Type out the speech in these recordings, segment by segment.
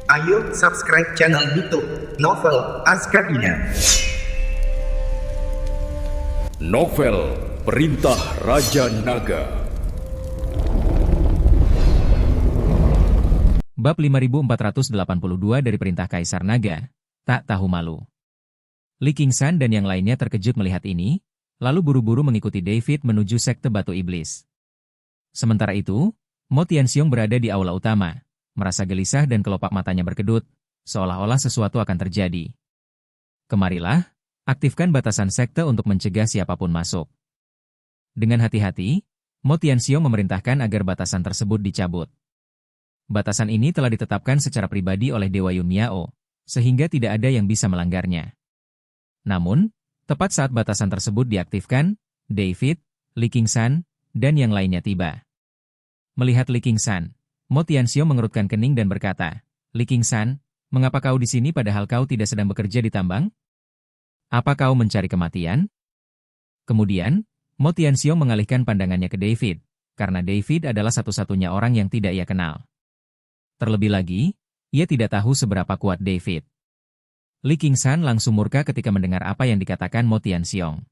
Ayo subscribe channel YouTube Novel Azkabina. Novel Perintah Raja Naga. Bab 5482 dari Perintah Kaisar Naga, tak tahu malu. Li Qingshan dan yang lainnya terkejut melihat ini, lalu buru-buru mengikuti David menuju sekte Batu Iblis. Sementara itu, Mo Tianxiong berada di aula utama, merasa gelisah dan kelopak matanya berkedut, seolah-olah sesuatu akan terjadi. Kemarilah, aktifkan batasan sekte untuk mencegah siapapun masuk. Dengan hati-hati, Mo Tianxiong memerintahkan agar batasan tersebut dicabut. Batasan ini telah ditetapkan secara pribadi oleh Dewa Yun Miao, sehingga tidak ada yang bisa melanggarnya. Namun, tepat saat batasan tersebut diaktifkan, David, Li Qingshan, dan yang lainnya tiba. Melihat Li Qingshan, Mo Tianxiong mengerutkan kening dan berkata, "Li Qingshan, mengapa kau di sini padahal kau tidak sedang bekerja di tambang? Apa kau mencari kematian?" Kemudian, Mo Tianxiong mengalihkan pandangannya ke David, karena David adalah satu-satunya orang yang tidak ia kenal. Terlebih lagi, ia tidak tahu seberapa kuat David. Li Qingshan langsung murka ketika mendengar apa yang dikatakan Mo Tianxiong.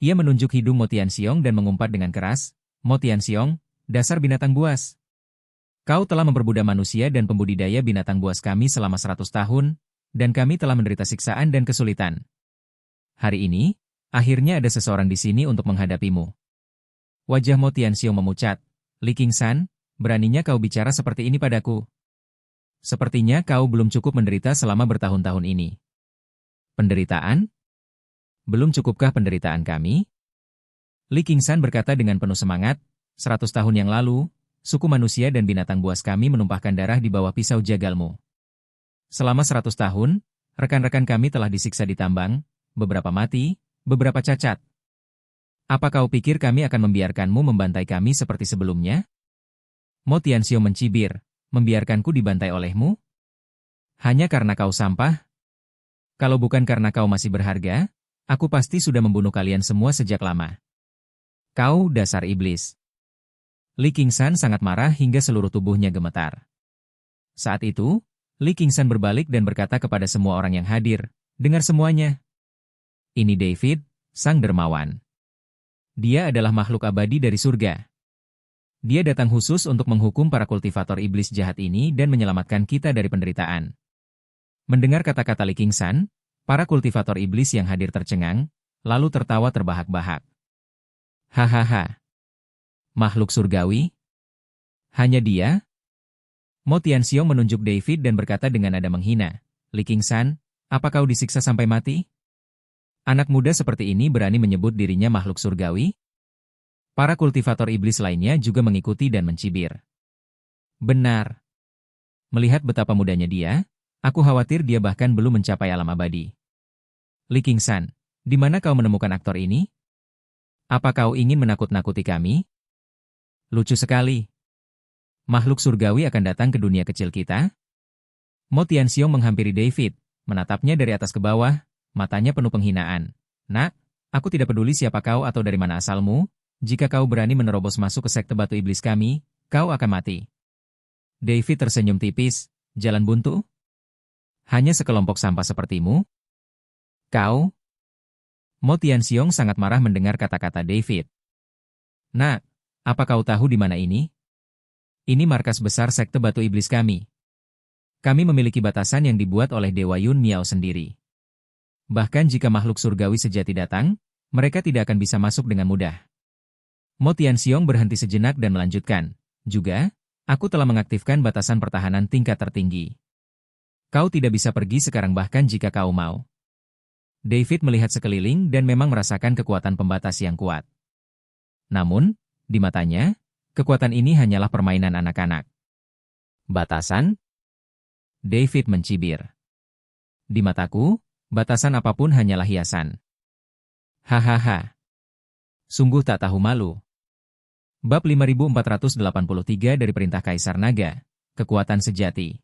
Ia menunjuk hidung Mo Tianxiong dan mengumpat dengan keras, "Mo Tianxiong, dasar binatang buas. Kau telah memperbudak manusia dan pembudidaya binatang buas kami selama 100 tahun, dan kami telah menderita siksaan dan kesulitan. Hari ini, akhirnya ada seseorang di sini untuk menghadapimu." Wajah Mo Tianxiong memucat. "Li Qingshan, beraninya kau bicara seperti ini padaku? Sepertinya kau belum cukup menderita selama bertahun-tahun ini." "Penderitaan? Belum cukupkah penderitaan kami?" Li Qingshan berkata dengan penuh semangat, 100 tahun yang lalu, suku manusia dan binatang buas kami menumpahkan darah di bawah pisau jagalmu. Selama 100 tahun, rekan-rekan kami telah disiksa di tambang, beberapa mati, beberapa cacat. Apa kau pikir kami akan membiarkanmu membantai kami seperti sebelumnya? Mo Tianxiong mencibir, "Membiarkanku dibantai olehmu? Hanya karena kau sampah? Kalau bukan karena kau masih berharga, aku pasti sudah membunuh kalian semua sejak lama. Kau dasar iblis." Li Qingshan sangat marah hingga seluruh tubuhnya gemetar. Saat itu, Li Qingshan berbalik dan berkata kepada semua orang yang hadir, "Dengar semuanya. Ini David, sang dermawan. Dia adalah makhluk abadi dari surga. Dia datang khusus untuk menghukum para kultivator iblis jahat ini dan menyelamatkan kita dari penderitaan." Mendengar kata-kata Li Qingshan, para kultivator iblis yang hadir tercengang, lalu tertawa terbahak-bahak. "Hahaha. Makhluk surgawi? Hanya dia?" Mo Tianxiong menunjuk David dan berkata dengan nada menghina, "Li Qingshan, apa kau disiksa sampai mati? Anak muda seperti ini berani menyebut dirinya makhluk surgawi?" Para kultivator iblis lainnya juga mengikuti dan mencibir. "Benar. Melihat betapa mudanya dia, aku khawatir dia bahkan belum mencapai alam abadi. Li Qingshan, di mana kau menemukan aktor ini? Apa kau ingin menakut-nakuti kami? Lucu sekali. Makhluk surgawi akan datang ke dunia kecil kita?" Mo Tianxiong menghampiri David, menatapnya dari atas ke bawah, matanya penuh penghinaan. "Nak, aku tidak peduli siapa kau atau dari mana asalmu, jika kau berani menerobos masuk ke sekte Batu Iblis kami, kau akan mati." David tersenyum tipis, "Jalan buntu? Hanya sekelompok sampah sepertimu? Kau?" Mo Tianxiong sangat marah mendengar kata-kata David. "Nak, apa kau tahu di mana ini? Ini markas besar sekte Batu Iblis kami. Kami memiliki batasan yang dibuat oleh Dewa Yun Miao sendiri. Bahkan jika makhluk surgawi sejati datang, mereka tidak akan bisa masuk dengan mudah." Mo Tianxiong berhenti sejenak dan melanjutkan, "Juga, aku telah mengaktifkan batasan pertahanan tingkat tertinggi. Kau tidak bisa pergi sekarang bahkan jika kau mau." David melihat sekeliling dan memang merasakan kekuatan pembatas yang kuat. Namun, di matanya, kekuatan ini hanyalah permainan anak-anak. "Batasan?" David mencibir. "Di mataku, batasan apapun hanyalah hiasan." "Hahaha. Sungguh tak tahu malu." Bab 5483 dari Perintah Kaisar Naga, Kekuatan Sejati.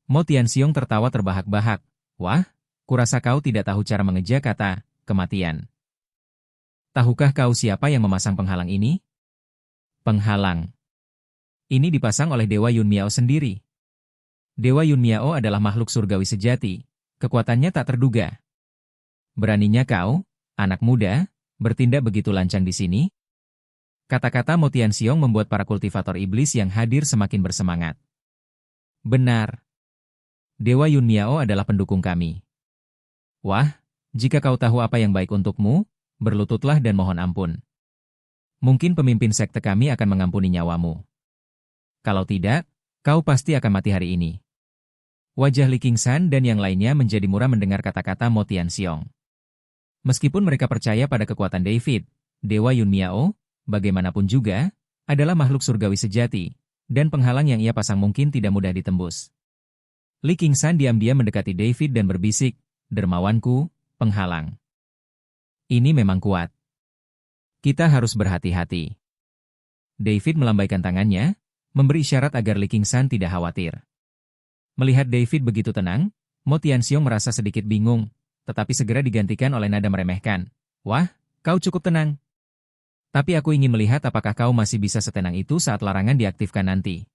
Mo Tianxiong tertawa terbahak-bahak. "Wah, kurasa kau tidak tahu cara mengeja kata kematian. Tahukah kau siapa yang memasang penghalang ini?" "Penghalang? Ini dipasang oleh Dewa Yun Miao sendiri." Dewa Yun Miao adalah makhluk surgawi sejati, kekuatannya tak terduga. Beraninya kau, anak muda, bertindak begitu lancang di sini? Kata-kata Mo Tianxiong membuat para kultivator iblis yang hadir semakin bersemangat. Benar. Dewa Yun Miao adalah pendukung kami. Wah, jika kau tahu apa yang baik untukmu, berlututlah dan mohon ampun. Mungkin pemimpin sekte kami akan mengampuni nyawamu. Kalau tidak, kau pasti akan mati hari ini. Wajah Li Qingshan dan yang lainnya menjadi murah mendengar kata-kata Mo Tianxiong. Meskipun mereka percaya pada kekuatan David, Dewa Yun Miao, bagaimanapun juga, adalah makhluk surgawi sejati, dan penghalang yang ia pasang mungkin tidak mudah ditembus. Li Qingshan diam-diam mendekati David dan berbisik, "Dermawanku, penghalang. Ini memang kuat. Kita harus berhati-hati." David melambaikan tangannya, memberi isyarat agar Li Qingshan tidak khawatir. Melihat David begitu tenang, Mo Tianxiong merasa sedikit bingung, tetapi segera digantikan oleh nada meremehkan. "Wah, kau cukup tenang. Tapi aku ingin melihat apakah kau masih bisa setenang itu saat larangan diaktifkan nanti."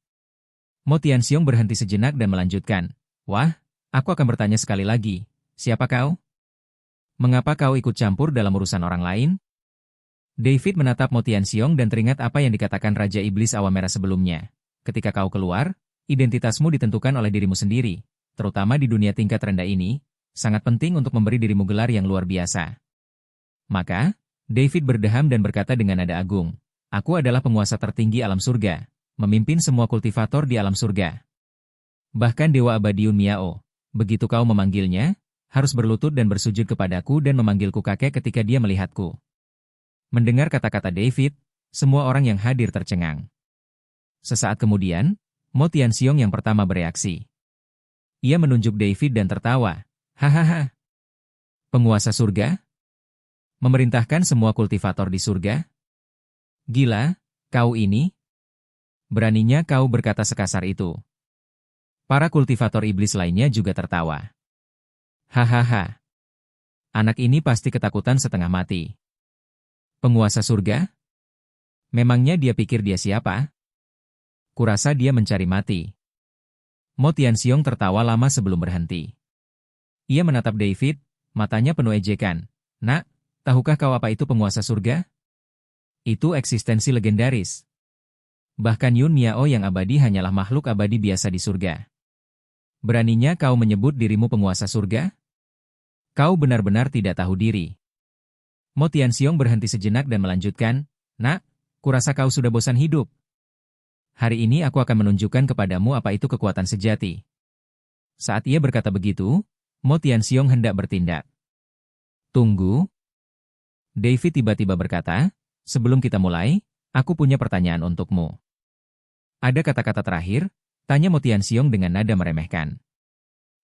Mo Tianxiong berhenti sejenak dan melanjutkan. "Wah, aku akan bertanya sekali lagi. Siapa kau? Mengapa kau ikut campur dalam urusan orang lain?" David menatap Mo Tianxiong dan teringat apa yang dikatakan Raja Iblis Awan Merah sebelumnya. Ketika kau keluar, identitasmu ditentukan oleh dirimu sendiri, terutama di dunia tingkat rendah ini, sangat penting untuk memberi dirimu gelar yang luar biasa. Maka, David berdeham dan berkata dengan nada agung, "Aku adalah penguasa tertinggi alam surga, memimpin semua kultivator di alam surga. Bahkan Dewa Abadi Yun Miao, begitu kau memanggilnya, harus berlutut dan bersujud kepadaku dan memanggilku kakek ketika dia melihatku." Mendengar kata-kata David, semua orang yang hadir tercengang. Sesaat kemudian, Mo Tianxiong yang pertama bereaksi. Ia menunjuk David dan tertawa. "Hahaha. Penguasa surga? Memerintahkan semua kultivator di surga? Gila, kau ini? Beraninya kau berkata sekasar itu." Para kultivator iblis lainnya juga tertawa. "Hahaha. Anak ini pasti ketakutan setengah mati. Penguasa surga? Memangnya dia pikir dia siapa? Kurasa dia mencari mati." Mo Tianxiong tertawa lama sebelum berhenti. Ia menatap David, matanya penuh ejekan. "Nak, tahukah kau apa itu penguasa surga? Itu eksistensi legendaris. Bahkan Yun Miao yang abadi hanyalah makhluk abadi biasa di surga. Beraninya kau menyebut dirimu penguasa surga? Kau benar-benar tidak tahu diri." Mo Tianxiong berhenti sejenak dan melanjutkan, "Nak, kurasa kau sudah bosan hidup. Hari ini aku akan menunjukkan kepadamu apa itu kekuatan sejati." Saat ia berkata begitu, Mo Tianxiong hendak bertindak. "Tunggu." David tiba-tiba berkata, "Sebelum kita mulai, aku punya pertanyaan untukmu." "Ada kata-kata terakhir?" tanya Mo Tianxiong dengan nada meremehkan.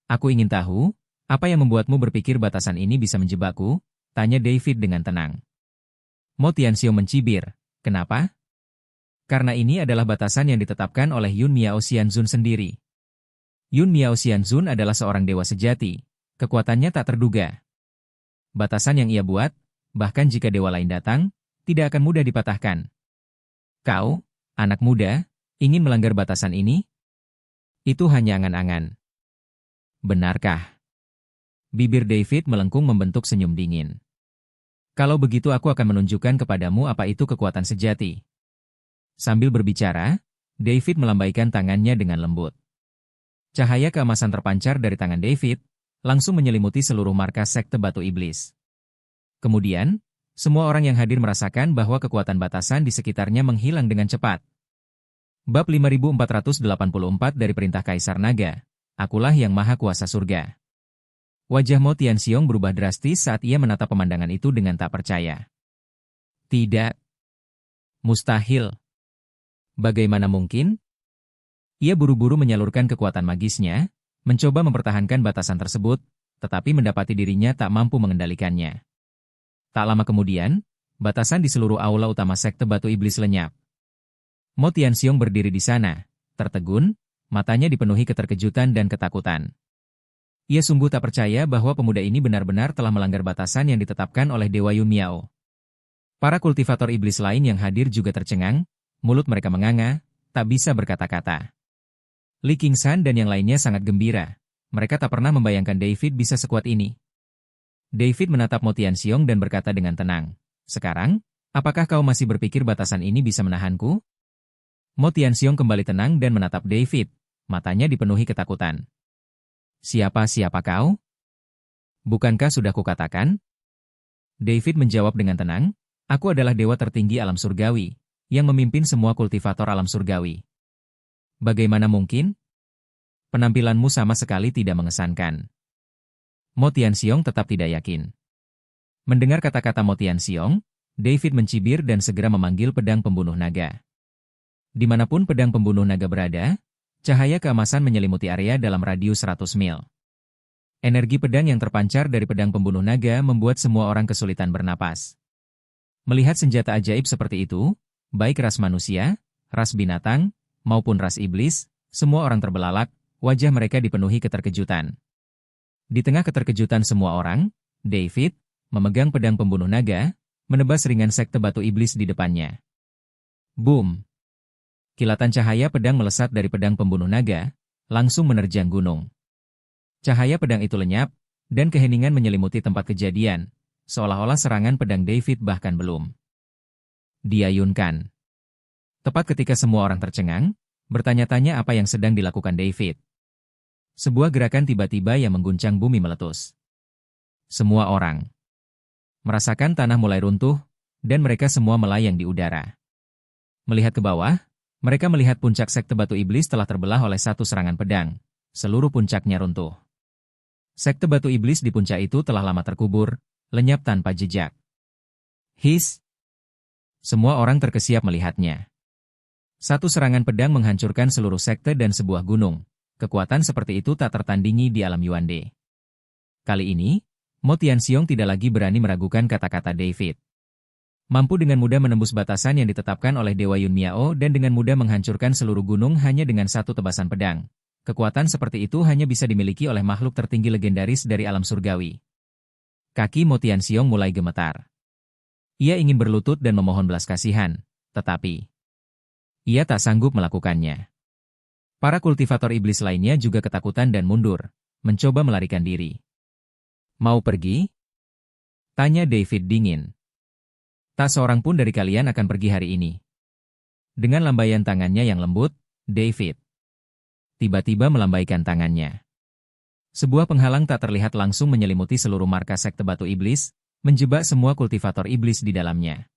"Aku ingin tahu, apa yang membuatmu berpikir batasan ini bisa menjebakku?" tanya David dengan tenang. Mo Tianxiong mencibir. "Kenapa?" "Karena ini adalah batasan yang ditetapkan oleh Yun Miao Xianzun sendiri. Yun Miao Xianzun adalah seorang dewa sejati, kekuatannya tak terduga. Batasan yang ia buat, bahkan jika dewa lain datang, tidak akan mudah dipatahkan. Kau, anak muda, ingin melanggar batasan ini? Itu hanya angan-angan. Benarkah?" Bibir David melengkung membentuk senyum dingin. "Kalau begitu aku akan menunjukkan kepadamu apa itu kekuatan sejati." Sambil berbicara, David melambaikan tangannya dengan lembut. Cahaya keemasan terpancar dari tangan David, langsung menyelimuti seluruh markas sekte Batu Iblis. Kemudian, semua orang yang hadir merasakan bahwa kekuatan batasan di sekitarnya menghilang dengan cepat. Bab 5484 dari Perintah Kaisar Naga, Akulah yang Maha Kuasa Surga. Wajah Mo Tianxiong berubah drastis saat ia menatap pemandangan itu dengan tak percaya. "Tidak. Mustahil. Bagaimana mungkin?" Ia buru-buru menyalurkan kekuatan magisnya, mencoba mempertahankan batasan tersebut, tetapi mendapati dirinya tak mampu mengendalikannya. Tak lama kemudian, batasan di seluruh aula utama sekte Batu Iblis lenyap. Mo Tianxiong berdiri di sana, tertegun, matanya dipenuhi keterkejutan dan ketakutan. Ia sungguh tak percaya bahwa pemuda ini benar-benar telah melanggar batasan yang ditetapkan oleh Dewa Yun Miao. Para kultivator iblis lain yang hadir juga tercengang, mulut mereka menganga, tak bisa berkata-kata. Li Qingshan dan yang lainnya sangat gembira. Mereka tak pernah membayangkan David bisa sekuat ini. David menatap Mo Tianxiong dan berkata dengan tenang, "Sekarang, apakah kau masih berpikir batasan ini bisa menahanku?" Mo Tianxiong kembali tenang dan menatap David, matanya dipenuhi ketakutan. Siapa kau? Bukankah sudah kukatakan?" David menjawab dengan tenang, "Aku adalah dewa tertinggi alam surgawi, yang memimpin semua kultivator alam surgawi." "Bagaimana mungkin? Penampilanmu sama sekali tidak mengesankan." Mo Tianxiong tetap tidak yakin. Mendengar kata-kata Mo Tianxiong, David mencibir dan segera memanggil pedang pembunuh naga. Dimanapun pedang pembunuh naga berada, cahaya keemasan menyelimuti area dalam radius 100 mil. Energi pedang yang terpancar dari pedang pembunuh naga membuat semua orang kesulitan bernapas. Melihat senjata ajaib seperti itu, baik ras manusia, ras binatang, maupun ras iblis, semua orang terbelalak, wajah mereka dipenuhi keterkejutan. Di tengah keterkejutan semua orang, David, memegang pedang pembunuh naga, menebas ringan sekte batu iblis di depannya. Boom! Kilatan cahaya pedang melesat dari pedang pembunuh naga, langsung menerjang gunung. Cahaya pedang itu lenyap, dan keheningan menyelimuti tempat kejadian, seolah-olah serangan pedang David bahkan belum diayunkan. Tepat ketika semua orang tercengang, bertanya-tanya apa yang sedang dilakukan David. Sebuah gerakan tiba-tiba yang mengguncang bumi meletus. Semua orang merasakan tanah mulai runtuh, dan mereka semua melayang di udara. Melihat ke bawah, mereka melihat puncak sekte batu iblis telah terbelah oleh satu serangan pedang. Seluruh puncaknya runtuh. Sekte batu iblis di puncak itu telah lama terkubur, lenyap tanpa jejak. His! Semua orang terkesiap melihatnya. Satu serangan pedang menghancurkan seluruh sekte dan sebuah gunung. Kekuatan seperti itu tak tertandingi di alam Yuande. Kali ini, Mo Tianxiong tidak lagi berani meragukan kata-kata David. Mampu dengan mudah menembus batasan yang ditetapkan oleh Dewa Yun Miao dan dengan mudah menghancurkan seluruh gunung hanya dengan satu tebasan pedang. Kekuatan seperti itu hanya bisa dimiliki oleh makhluk tertinggi legendaris dari alam surgawi. Kaki Mo Tianxiong mulai gemetar. Ia ingin berlutut dan memohon belas kasihan, tetapi ia tak sanggup melakukannya. Para kultivator iblis lainnya juga ketakutan dan mundur, mencoba melarikan diri. "Mau pergi?" tanya David dingin. "Tak seorang pun dari kalian akan pergi hari ini." Dengan lambaian tangannya yang lembut, David tiba-tiba melambaikan tangannya. Sebuah penghalang tak terlihat langsung menyelimuti seluruh markas sekte batu iblis, menjebak semua kultivator iblis di dalamnya.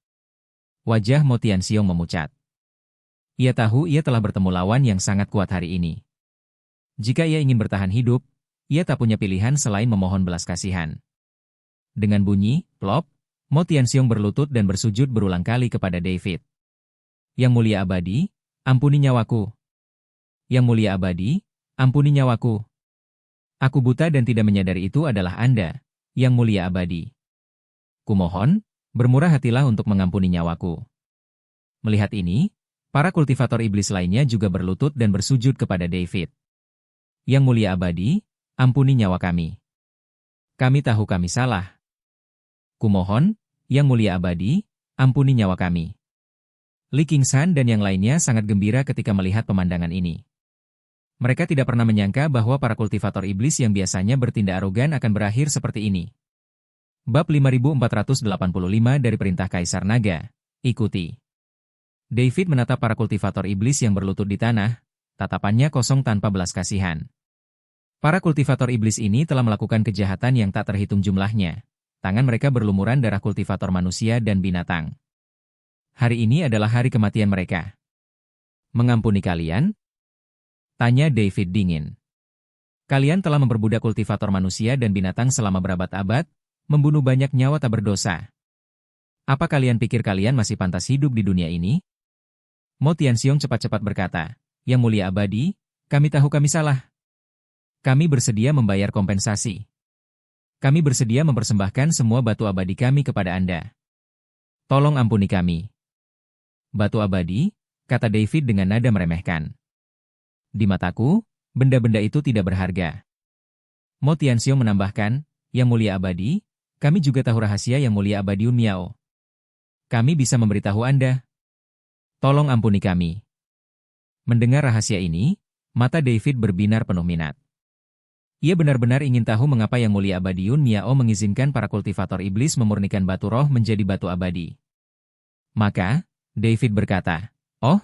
Wajah Mo Tianxiong memucat. Ia tahu ia telah bertemu lawan yang sangat kuat hari ini. Jika ia ingin bertahan hidup, ia tak punya pilihan selain memohon belas kasihan. Dengan bunyi, plop, Mo Tianxiong berlutut dan bersujud berulang kali kepada David. "Yang mulia abadi, ampuni nyawaku. Yang mulia abadi, ampuni nyawaku. Aku buta dan tidak menyadari itu adalah Anda, yang mulia abadi. Kumohon, bermurah hatilah untuk mengampuni nyawaku." Melihat ini, para kultivator iblis lainnya juga berlutut dan bersujud kepada David. "Yang mulia abadi, ampuni nyawa kami. Kami tahu kami salah. Kumohon, yang mulia abadi, ampuni nyawa kami." Li Qingshan dan yang lainnya sangat gembira ketika melihat pemandangan ini. Mereka tidak pernah menyangka bahwa para kultivator iblis yang biasanya bertindak arogan akan berakhir seperti ini. Bab 5485 dari Perintah Kaisar Naga. Ikuti. David menatap para kultivator iblis yang berlutut di tanah, tatapannya kosong tanpa belas kasihan. Para kultivator iblis ini telah melakukan kejahatan yang tak terhitung jumlahnya. Tangan mereka berlumuran darah kultivator manusia dan binatang. Hari ini adalah hari kematian mereka. "Mengampuni kalian?" tanya David dingin. "Kalian telah memperbudak kultivator manusia dan binatang selama berabad-abad, membunuh banyak nyawa tak berdosa. Apa kalian pikir kalian masih pantas hidup di dunia ini?" Mo Tianxiong cepat-cepat berkata, "Yang mulia abadi, kami tahu kami salah. Kami bersedia membayar kompensasi. Kami bersedia mempersembahkan semua batu abadi kami kepada Anda. Tolong ampuni kami." "Batu abadi?" kata David dengan nada meremehkan. "Di mataku, benda-benda itu tidak berharga." Mo Tianxiong menambahkan, "Yang mulia abadi, kami juga tahu rahasia yang mulia abadi Yun Miao. Kami bisa memberitahu Anda. Tolong ampuni kami." Mendengar rahasia ini, Mata David berbinar penuh minat. Ia benar-benar ingin tahu mengapa Yang Mulia Abadi Yun Miao mengizinkan para kultivator iblis memurnikan batu roh menjadi batu abadi. Maka, David berkata, "Oh,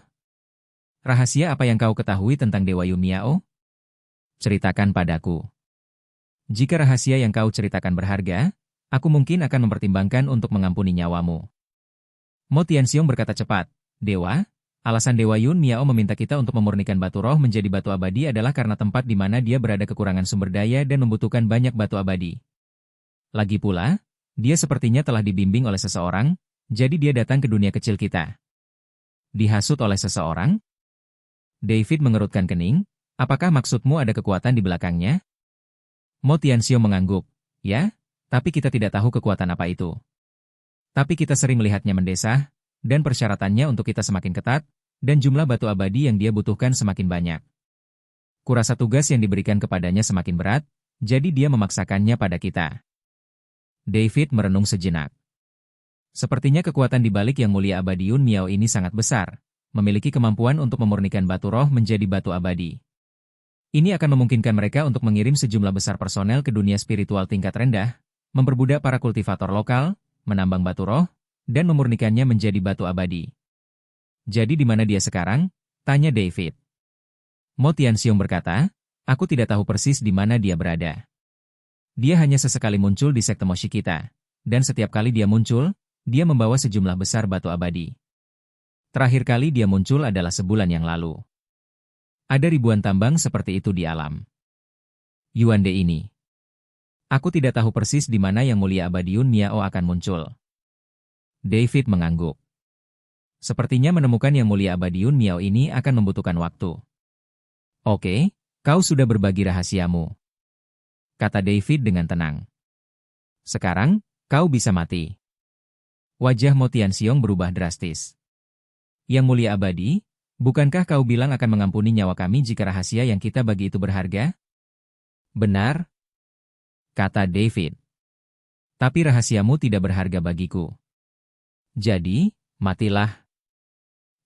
rahasia apa yang kau ketahui tentang Dewa Yun Miao? Ceritakan padaku. Jika rahasia yang kau ceritakan berharga, aku mungkin akan mempertimbangkan untuk mengampuni nyawamu." Mo Tianxiong berkata cepat, "Dewa, alasan Dewa Yun Miao meminta kita untuk memurnikan batu roh menjadi batu abadi adalah karena tempat di mana dia berada kekurangan sumber daya dan membutuhkan banyak batu abadi. Lagi pula, dia sepertinya telah dibimbing oleh seseorang, jadi dia datang ke dunia kecil kita." Dihasut oleh seseorang? David mengerutkan kening, apakah maksudmu ada kekuatan di belakangnya? Mo Tianxiong mengangguk, ya, tapi kita tidak tahu kekuatan apa itu. Tapi kita sering melihatnya mendesah, dan persyaratannya untuk kita semakin ketat, dan jumlah batu abadi yang dia butuhkan semakin banyak. Kurasa tugas yang diberikan kepadanya semakin berat, jadi dia memaksakannya pada kita. David merenung sejenak. Sepertinya kekuatan di balik Yang Mulia Abadi Yun Miao ini sangat besar, memiliki kemampuan untuk memurnikan batu roh menjadi batu abadi. Ini akan memungkinkan mereka untuk mengirim sejumlah besar personel ke dunia spiritual tingkat rendah, memperbudak para kultivator lokal, menambang batu roh, dan memurnikannya menjadi batu abadi. Jadi di mana dia sekarang? Tanya David. Mo Tianxiong berkata, aku tidak tahu persis di mana dia berada. Dia hanya sesekali muncul di sekte Moshi kita, dan setiap kali dia muncul, dia membawa sejumlah besar batu abadi. Terakhir kali dia muncul adalah sebulan yang lalu. Ada ribuan tambang seperti itu di alam Yuande ini. Aku tidak tahu persis di mana Yang Mulia Abadi Yun Miao akan muncul. David mengangguk. Sepertinya menemukan Yang Mulia Abadi Yun Miao ini akan membutuhkan waktu. Oke, kau sudah berbagi rahasiamu, kata David dengan tenang. Sekarang, kau bisa mati. Wajah Mo Tianxiong berubah drastis. Yang Mulia Abadi, bukankah kau bilang akan mengampuni nyawa kami jika rahasia yang kita bagi itu berharga? Benar, kata David. Tapi rahasiamu tidak berharga bagiku. Jadi, matilah.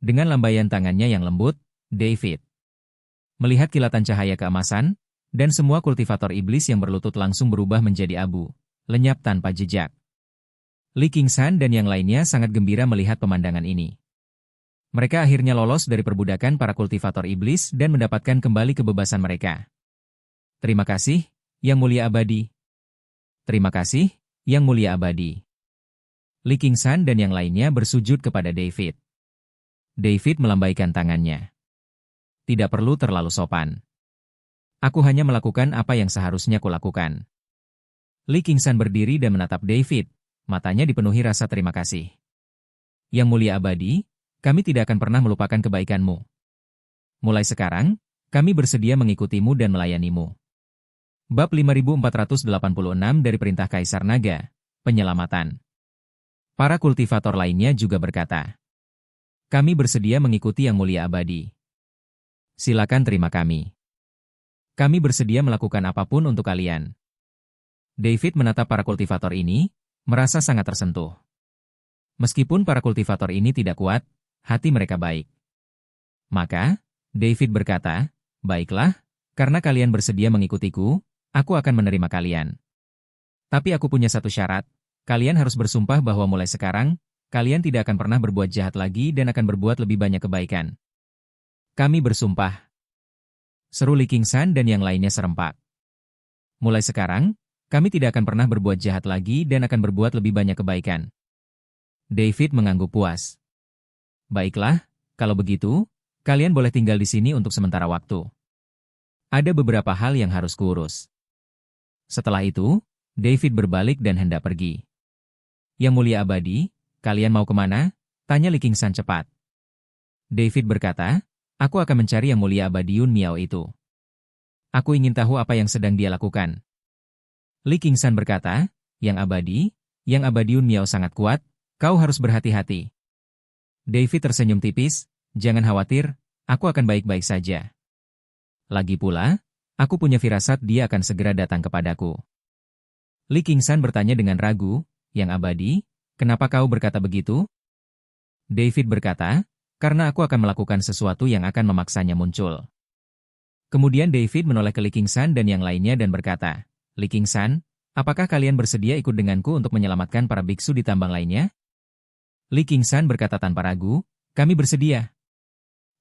Dengan lambaian tangannya yang lembut, David melihat kilatan cahaya keemasan, dan semua kultivator iblis yang berlutut langsung berubah menjadi abu, lenyap tanpa jejak. Li Qingshan dan yang lainnya sangat gembira melihat pemandangan ini. Mereka akhirnya lolos dari perbudakan para kultivator iblis dan mendapatkan kembali kebebasan mereka. Terima kasih, Yang Mulia Abadi. Terima kasih, Yang Mulia Abadi. Li Qingshan dan yang lainnya bersujud kepada David. David melambaikan tangannya. Tidak perlu terlalu sopan. Aku hanya melakukan apa yang seharusnya kulakukan. Li Qingshan berdiri dan menatap David, matanya dipenuhi rasa terima kasih. Yang Mulia Abadi, kami tidak akan pernah melupakan kebaikanmu. Mulai sekarang, kami bersedia mengikutimu dan melayanimu. Bab 5486 dari Perintah Kaisar Naga, Penyelamatan. Para kultivator lainnya juga berkata, kami bersedia mengikuti Yang Mulia Abadi. Silakan terima kami. Kami bersedia melakukan apapun untuk kalian. David menatap para kultivator ini, merasa sangat tersentuh. Meskipun para kultivator ini tidak kuat, hati mereka baik. Maka, David berkata, baiklah, karena kalian bersedia mengikutiku, aku akan menerima kalian. Tapi aku punya satu syarat, kalian harus bersumpah bahwa mulai sekarang, kalian tidak akan pernah berbuat jahat lagi dan akan berbuat lebih banyak kebaikan. Kami bersumpah. Seru Li Qingshan dan yang lainnya serempak. Mulai sekarang, kami tidak akan pernah berbuat jahat lagi dan akan berbuat lebih banyak kebaikan. David mengangguk puas. Baiklah, kalau begitu, kalian boleh tinggal di sini untuk sementara waktu. Ada beberapa hal yang harus kuurus. Setelah itu, David berbalik dan hendak pergi. Yang Mulia Abadi, kalian mau kemana? Tanya Li Qingshan cepat. David berkata, aku akan mencari Yang Mulia Abadi Yun Miao itu. Aku ingin tahu apa yang sedang dia lakukan. Li Qingshan berkata, Yang Abadi Yun Miao sangat kuat, kau harus berhati-hati. David tersenyum tipis, jangan khawatir, aku akan baik-baik saja. Lagi pula, aku punya firasat dia akan segera datang kepadaku. Li Qingshan bertanya dengan ragu, Yang Abadi, kenapa kau berkata begitu? David berkata, karena aku akan melakukan sesuatu yang akan memaksanya muncul. Kemudian David menoleh ke Li Qingshan dan yang lainnya dan berkata, Li Qingshan, apakah kalian bersedia ikut denganku untuk menyelamatkan para biksu di tambang lainnya? Li Qingshan berkata tanpa ragu, kami bersedia.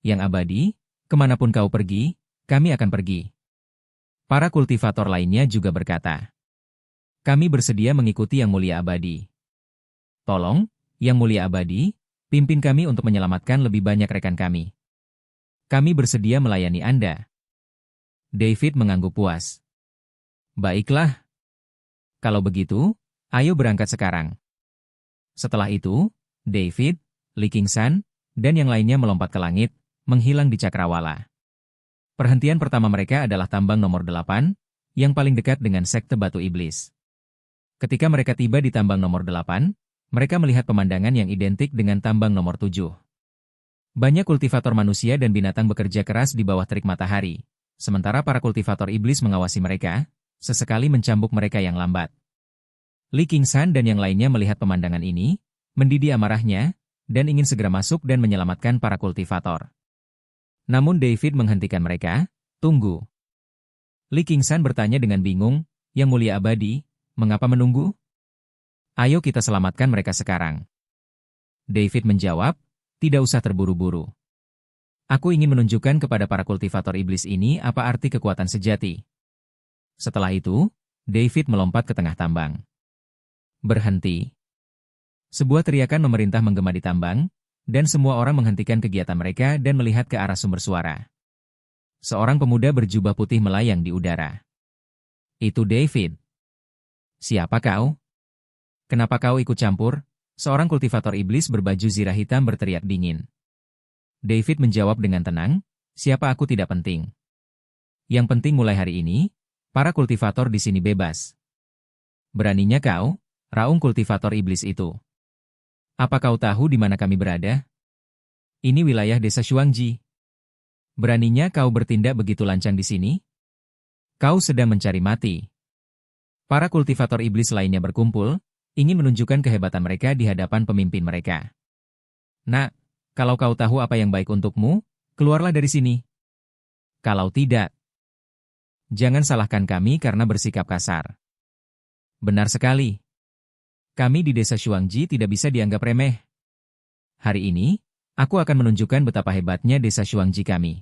Yang abadi, kemanapun kau pergi, kami akan pergi. Para kultivator lainnya juga berkata, kami bersedia mengikuti Yang Mulia Abadi. Tolong, Yang Mulia Abadi, pimpin kami untuk menyelamatkan lebih banyak rekan kami. Kami bersedia melayani Anda. David mengangguk puas. Baiklah. Kalau begitu, ayo berangkat sekarang. Setelah itu, David, Li Qingshan, dan yang lainnya melompat ke langit, menghilang di cakrawala. Perhentian pertama mereka adalah tambang nomor 8, yang paling dekat dengan sekte Batu Iblis. Ketika mereka tiba di tambang nomor 8, mereka melihat pemandangan yang identik dengan tambang nomor 7. Banyak kultivator manusia dan binatang bekerja keras di bawah terik matahari. Sementara para kultivator iblis mengawasi mereka, sesekali mencambuk mereka yang lambat. Li Qingshan dan yang lainnya melihat pemandangan ini, mendidih amarahnya, dan ingin segera masuk dan menyelamatkan para kultivator. Namun David menghentikan mereka, tunggu. Li Qingshan bertanya dengan bingung, Yang Mulia Abadi, mengapa menunggu? Ayo kita selamatkan mereka sekarang. David menjawab, tidak usah terburu-buru. Aku ingin menunjukkan kepada para kultivator iblis ini apa arti kekuatan sejati. Setelah itu, David melompat ke tengah tambang. Berhenti. Sebuah teriakan memerintah menggema di tambang, dan semua orang menghentikan kegiatan mereka dan melihat ke arah sumber suara. Seorang pemuda berjubah putih melayang di udara. Itu David. Siapa kau? Kenapa kau ikut campur? Seorang kultivator iblis berbaju zirah hitam berteriak dingin. David menjawab dengan tenang, siapa aku tidak penting. Yang penting mulai hari ini, para kultivator di sini bebas. Beraninya kau, raung kultivator iblis itu. Apa kau tahu di mana kami berada? Ini wilayah desa Shuangji. Beraninya kau bertindak begitu lancang di sini? Kau sedang mencari mati. Para kultivator iblis lainnya berkumpul, ingin menunjukkan kehebatan mereka di hadapan pemimpin mereka. Nak, kalau kau tahu apa yang baik untukmu, keluarlah dari sini. Kalau tidak, jangan salahkan kami karena bersikap kasar. Benar sekali. Kami di desa Shuangji tidak bisa dianggap remeh. Hari ini, aku akan menunjukkan betapa hebatnya desa Shuangji kami.